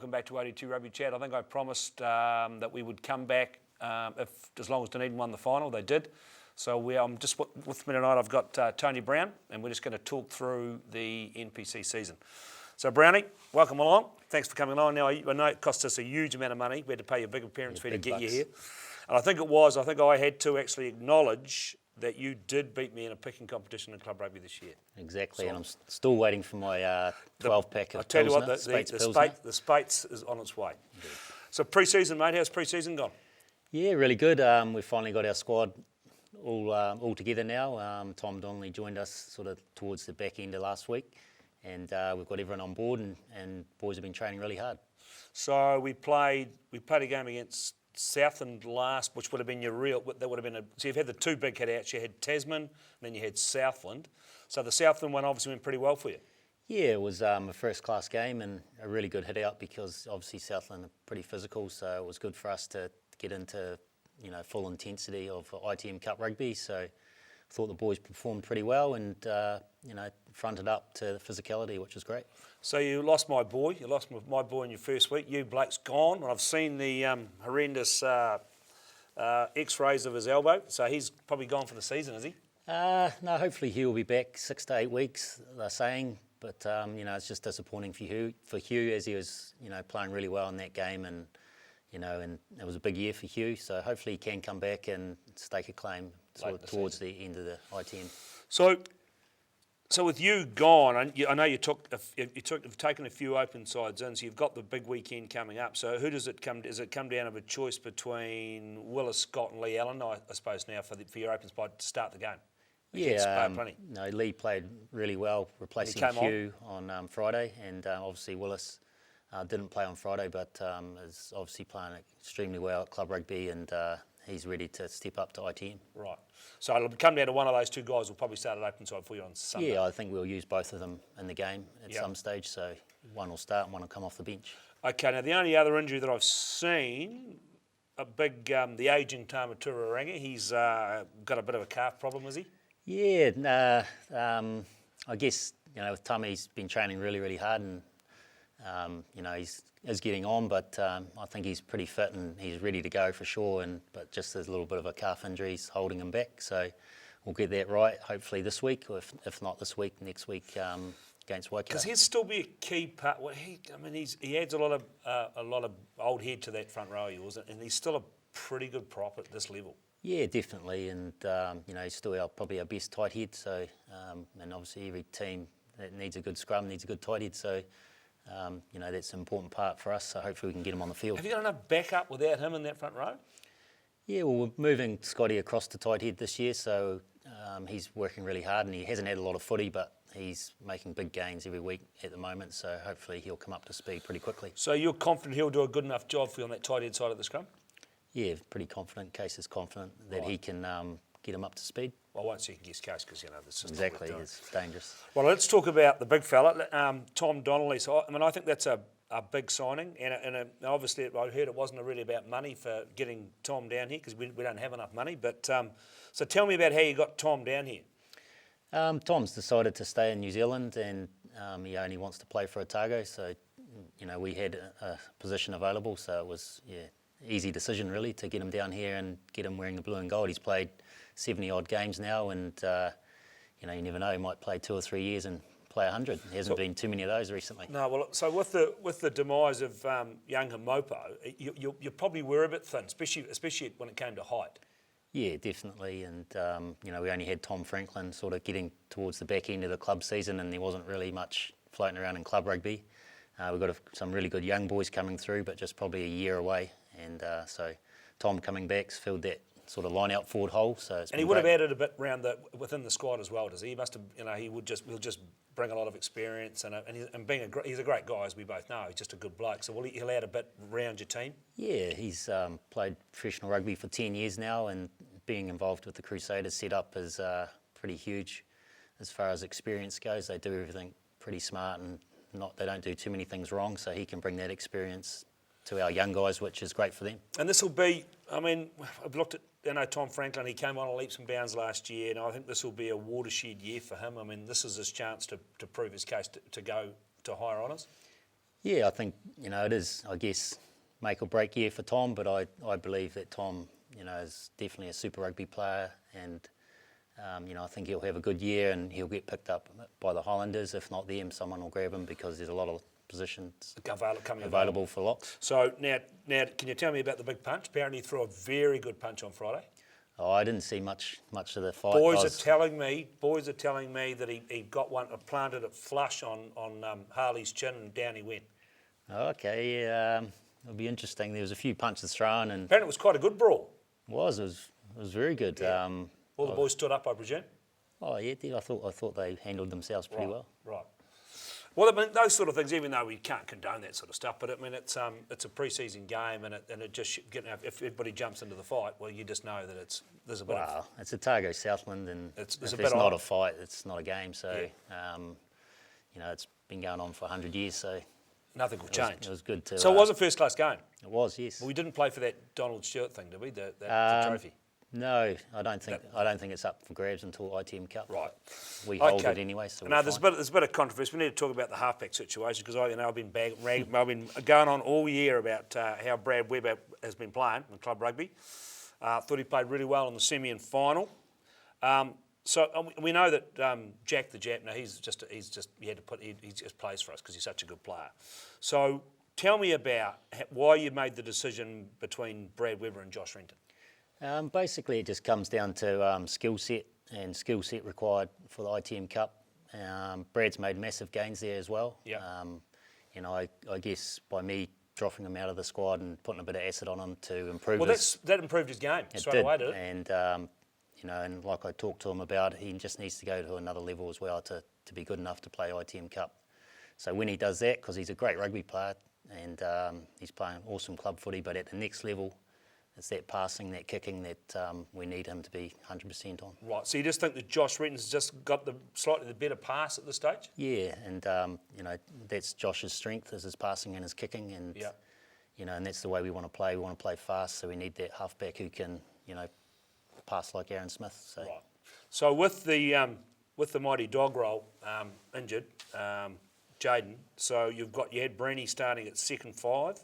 Welcome back to 82 Rugby Chat. I think I promised that we would come back as long as Dunedin won the final. They did. So with me tonight, I've got Tony Brown, and we're just going to talk through the NPC season. So Brownie, welcome along. Thanks for coming along. Now, I know it cost us a huge amount of money. We had to pay a big appearance fee to get you here. And I think I had to actually acknowledge that you did beat me in a picking competition in club rugby this year. Exactly, and I'm still waiting for my 12-pack of I'll tell you what, the Spates is on its way. Indeed. So pre-season, mate, how's pre-season gone? Yeah, really good. We've finally got our squad all together now. Tom Donnelly joined us sort of towards the back end of last week, and we've got everyone on board, and boys have been training really hard. So we played a game against Southland last, which would have been so you've had the two big hit-outs. You had Tasman, and then you had Southland. So the Southland one obviously went pretty well for you. Yeah, it was a first-class game and a really good hit-out because obviously Southland are pretty physical, so it was good for us to get into full intensity of ITM Cup rugby. So I thought the boys performed pretty well and fronted up to the physicality, which was great. So you lost my boy. You lost my boy in your first week. You, Blake's gone. And I've seen the horrendous X-rays of his elbow. So he's probably gone for the season, is he? No, hopefully he'll be back 6 to 8 weeks, they're saying. But, it's just disappointing for Hugh as he was, playing really well in that game. And it was a big year for Hugh. So hopefully he can come back and stake a claim towards the end of the ITM. So with you gone, I know you've taken a few open sides in, so you've got the big weekend coming up. So who does it come? Does it come down to a choice between Willis, Scott, and Lee Allen? I suppose now for your open spot to start the game. No, Lee played really well, replacing Hugh on Friday, and obviously Willis didn't play on Friday, but is obviously playing extremely well at club rugby, and he's ready to step up to ITM. Right. So it'll come down to one of those two guys will probably start at open side for you on Sunday. Yeah, I think we'll use both of them in the game at some stage. So one will start and one will come off the bench. Okay, now the only other injury that I've seen, the ageing Tamatura Rangi, he's got a bit of a calf problem, is he? Yeah, I guess, with Tommy, he's been training really, really hard and, he's getting on, but I think he's pretty fit and he's ready to go for sure. But just there's a little bit of a calf injury holding him back. So we'll get that right, hopefully this week, or if not this week, next week against Waikato. Because he'd still be a key part. Well, he adds a lot of old head to that front row, and he's still a pretty good prop at this level. Yeah, definitely, and he's still probably our best tight head. So, and obviously every team that needs a good scrum needs a good tight head. So. That's an important part for us, so hopefully we can get him on the field. Have you got enough backup without him in that front row? Yeah, well, we're moving Scotty across to tight head this year, so he's working really hard and he hasn't had a lot of footy, but he's making big gains every week at the moment, so hopefully he'll come up to speed pretty quickly. So you're confident he'll do a good enough job for you on that tight head side of the scrum? Yeah, pretty confident. Case is confident that he can get him up to speed. Well, I won't second guess Case because, the system. Exactly, it's dangerous. Well, let's talk about the big fella, Tom Donnelly. So, I think that's a big signing. And obviously, I heard it wasn't really about money for getting Tom down here because we don't have enough money. But so tell me about how you got Tom down here. Tom's decided to stay in New Zealand and he only wants to play for Otago. So, we had a position available. So it was, easy decision really to get him down here and get him wearing the blue and gold. He's played 70-odd games now and, you never know, he might play 2 or 3 years and play 100. There hasn't been too many of those recently. No, well, so with the demise of young Mopo, you probably were a bit thin, especially when it came to height. Yeah, definitely. And, we only had Tom Franklin sort of getting towards the back end of the club season and there wasn't really much floating around in club rugby. We've got some really good young boys coming through, but just probably a year away. And so Tom coming back's filled that sort of line out forward hole. So and he would have added a bit within the squad as well, does he? He must have, he'll just bring a lot of experience and he's a great guy, as we both know. He's just a good bloke. So he'll add a bit round your team. Yeah, he's played professional rugby for 10 years now, and being involved with the Crusaders setup is pretty huge as far as experience goes. They do everything pretty smart and they don't do too many things wrong. So he can bring that experience to our young guys, which is great for them. And this will be, I've looked at, Tom Franklin, he came on leaps and bounds last year, and I think this will be a watershed year for him. This is his chance to prove his case to go to higher honours. Yeah, I think, it is, I guess, make or break year for Tom, but I believe that Tom, is definitely a Super Rugby player, and, I think he'll have a good year and he'll get picked up by the Highlanders. If not them, someone will grab him because there's a lot of positions available for locks. So now, can you tell me about the big punch? Apparently he threw a very good punch on Friday. Oh, I didn't see much of the fight. Boys are telling me that he got one, planted it flush on Harley's chin, and down he went. Okay, yeah, it'll be interesting. There was a few punches thrown, and apparently it was quite a good brawl. It was very good. Yeah. All the boys stood up, I presume. Oh yeah, I thought they handled themselves pretty well. Right. Well, I mean, those sort of things, even though we can't condone that sort of stuff, but I mean, it's a pre-season game, and it just if everybody jumps into the fight, well, you just know that there's a bit of... it's Otago, Southland, and it's not a fight, it's not a game. So, it's been going on for 100 years, so nothing will change. It was good to. So it was a first-class game. It was, yes. Well, we didn't play for that Donald Stewart thing, did we? The trophy. No, I don't think it's up for grabs until ITM Cup. Right. We hold it anyway. So there's a bit of controversy. We need to talk about the halfback situation because I've been going on all year about how Brad Webber has been playing in club rugby. Thought he played really well in the semi and final. So we know that Jack the Jap. Now he just plays for us because he's such a good player. So tell me about why you made the decision between Brad Webber and Josh Renton. Basically, it just comes down to skill set required for the ITM Cup. Brad's made massive gains there as well. Yeah. I guess by me dropping him out of the squad and putting a bit of acid on him to improve. Well, that improved his game straight away, did it? And and like I talked to him about, he just needs to go to another level as well to be good enough to play ITM Cup. So when he does that, because he's a great rugby player and he's playing awesome club footy, but at the next level, it's that passing, that kicking that we need him to be 100% on. Right, so you just think that Josh Renton's just got slightly the better pass at this stage? Yeah, and that's Josh's strength, is his passing and his kicking, and and that's the way we want to play. We want to play fast, so we need that halfback who can pass like Aaron Smith. So. Right. So with the mighty dog roll injured, Jaden. So you had Breeny starting at second 5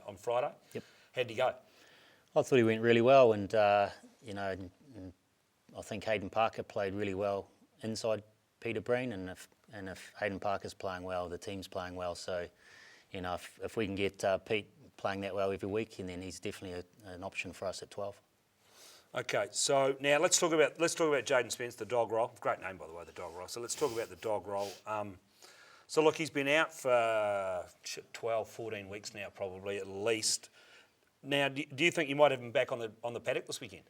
on Friday. Yep. How'd he go? I thought he went really well, and I think Hayden Parker played really well inside Peter Breen, and if Hayden Parker's playing well, the team's playing well. So, if we can get Pete playing that well every week, and then he's definitely an option for us at 12. Okay, so now let's talk about Jaden Spencer, the dog roll. Great name, by the way, the dog roll. So let's talk about the dog roll. So look, he's been out for 12, 14 weeks now, probably at least. Now, do you think you might have him back on the paddock this weekend?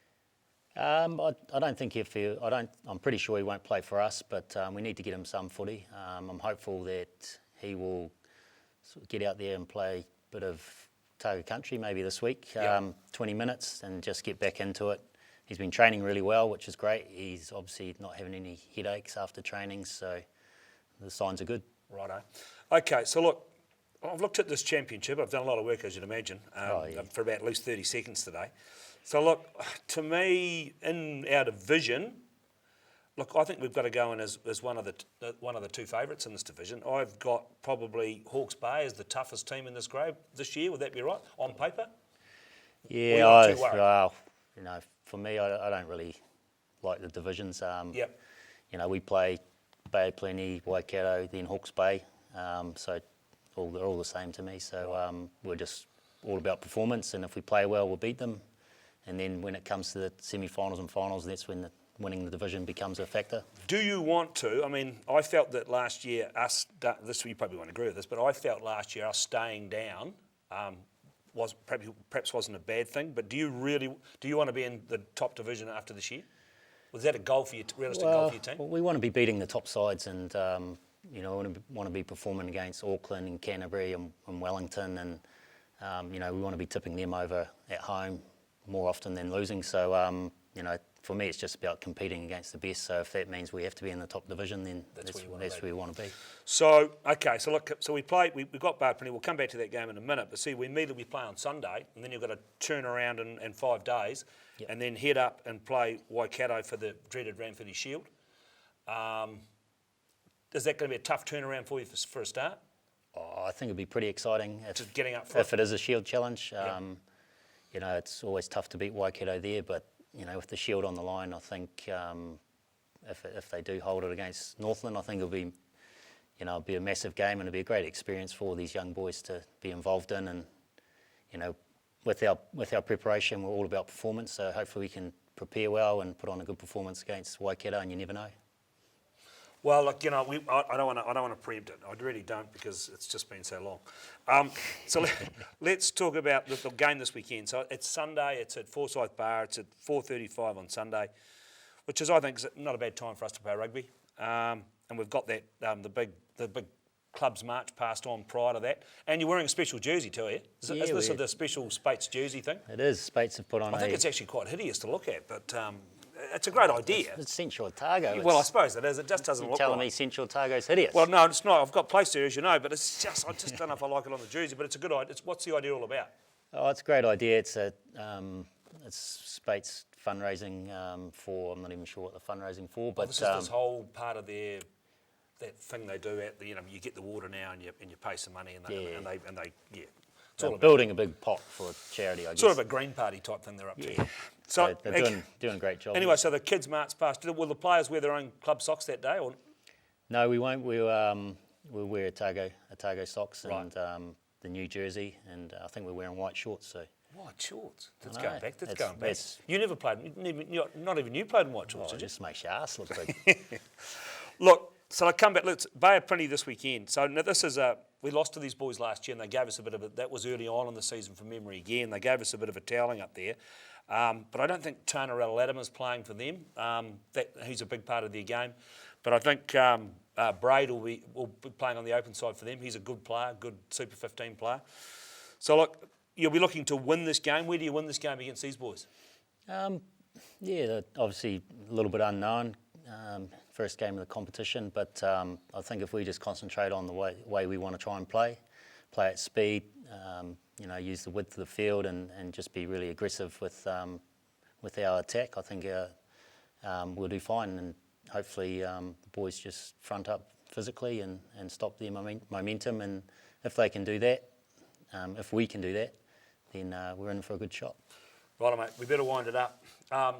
I don't think I'm pretty sure he won't play for us, but we need to get him some footy. I'm hopeful that he will sort of get out there and play a bit of Otago country maybe this week, 20 minutes, and just get back into it. He's been training really well, which is great. He's obviously not having any headaches after training, so the signs are good. Righto. Okay, so look, I've looked at this championship. I've done a lot of work, as you'd imagine, for about at least 30 seconds today. So look, to me, in our division, look, I think we've got to go in as one of the two favourites in this division. I've got probably Hawke's Bay as the toughest team in this grade this year. Would that be right on paper? Yeah, for me, I don't really like the divisions. We play Bay of Plenty, Waikato, then Hawke's Bay. So they're all the same to me. So we're just all about performance, and if we play well, we'll beat them. And then when it comes to the semi-finals and finals, that's when winning the division becomes a factor. Do you want to? I mean, I felt that last year, you probably won't agree with this, but I felt last year us staying down perhaps wasn't a bad thing. But do you want to be in the top division after this year? Was that a goal for you, realistic goal for your team? Well, we want to be beating the top sides, and we want to be performing against Auckland and Canterbury and Wellington, and we want to be tipping them over at home more often than losing. So for me, it's just about competing against the best. So if that means we have to be in the top division, then that's where we want to be. So we got Bay of Plenty. We'll come back to that game in a minute. But see, we immediately play on Sunday, and then you've got to turn around in 5 days, and then head up and play Waikato for the dreaded Ranfurly Shield. Is that going to be a tough turnaround for you for a start? I think it'd be pretty exciting Just getting up for if it is a Shield challenge. Yeah. You know, it's always tough to beat Waikato there, but you know, with the Shield on the line, I think if they do hold it against Northland, I think it'll be, you know, it'll be a massive game and it'll be a great experience for all these young boys to be involved in. And you know, with our preparation, we're all about performance. So hopefully we can prepare well and put on a good performance against Waikato, and you never know. Well, look, you know, I don't want to preempt it. I really don't, because it's just been so long. So let's talk about the game this weekend. So it's Sunday. It's at Forsyth Barr. It's at 4:35 on Sunday, which is, I think, is not a bad time for us to play rugby. And we've got that the big clubs march passed on prior to that. And you're wearing a special jersey too, are you? Isn't this the special Spates jersey thing? It is. Spates have put on. I think it's actually quite hideous to look at, but. It's a great idea. It's Central Otago. Well, I suppose it is. It just doesn't look telling right. me Central Otago's hideous. Well, no, it's not. I've got place there, as you know, but I just don't know if I like it on the jersey. But it's a good idea. What's the idea all about? Oh, it's a great idea. It's Spates fundraising for. I'm not even sure what the fundraising for, but this is this whole part of that thing they do at the, you know, you get the water now and you pay some money and they. It's all about building a big pot for charity, I guess. Sort of a Green Party type thing they're up to. Yeah. So they're doing a great job. Anyway, so the kids march past. Will the players wear their own club socks that day? Or? No, we won't. We'll wear Otago socks Right. and the new jersey, and I think we're wearing white shorts. So White shorts. That's I going know. back. That's It's- going back. it's- You never played. Not even you played in white shorts, it did you? just makes your ass look big. Look, so I come back. Look, Bay of Plenty this weekend. So now this is we lost to these boys last year, and they gave us a bit of a. That was early on in the season from memory again. They gave us a bit of a toweling up there, but I don't think Turner Latimer's playing for them. He's a big part of their game, but I think Braid will be playing on the open side for them. He's a good player, good Super 15 player. So look, you'll be looking to win this game. Where do you win this game against these boys? Yeah, they're obviously a little bit unknown. First game of the competition, but I think if we just concentrate on the way we want to try and play at speed, you know, use the width of the field and just be really aggressive with our attack, I think we'll do fine, and hopefully the boys just front up physically and stop their momentum, and if they can do that, if we can do that, then we're in for a good shot. Right, mate, we better wind it up.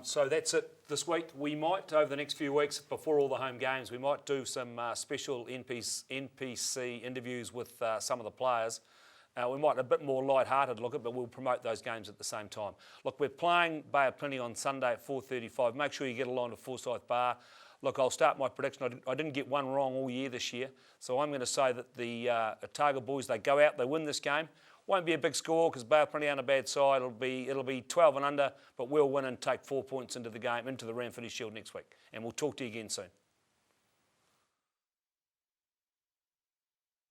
So that's it this week. We might, over the next few weeks, before all the home games, we might do some special NPC interviews with some of the players. We might a bit more light-hearted look at, but we'll promote those games at the same time. Look, we're playing Bay of Plenty on Sunday at 4:35. Make sure you get along to Forsyth Barr. Look, I'll start my prediction. I didn't get one wrong all year this year, so I'm going to say that the Otago boys, they go out, they win this game. Won't be a big score because Bay of Plenty aren't a bad side. It'll be 12 and under, but we'll win and take 4 points into the game, into the Ramfooty Shield next week. And we'll talk to you again soon.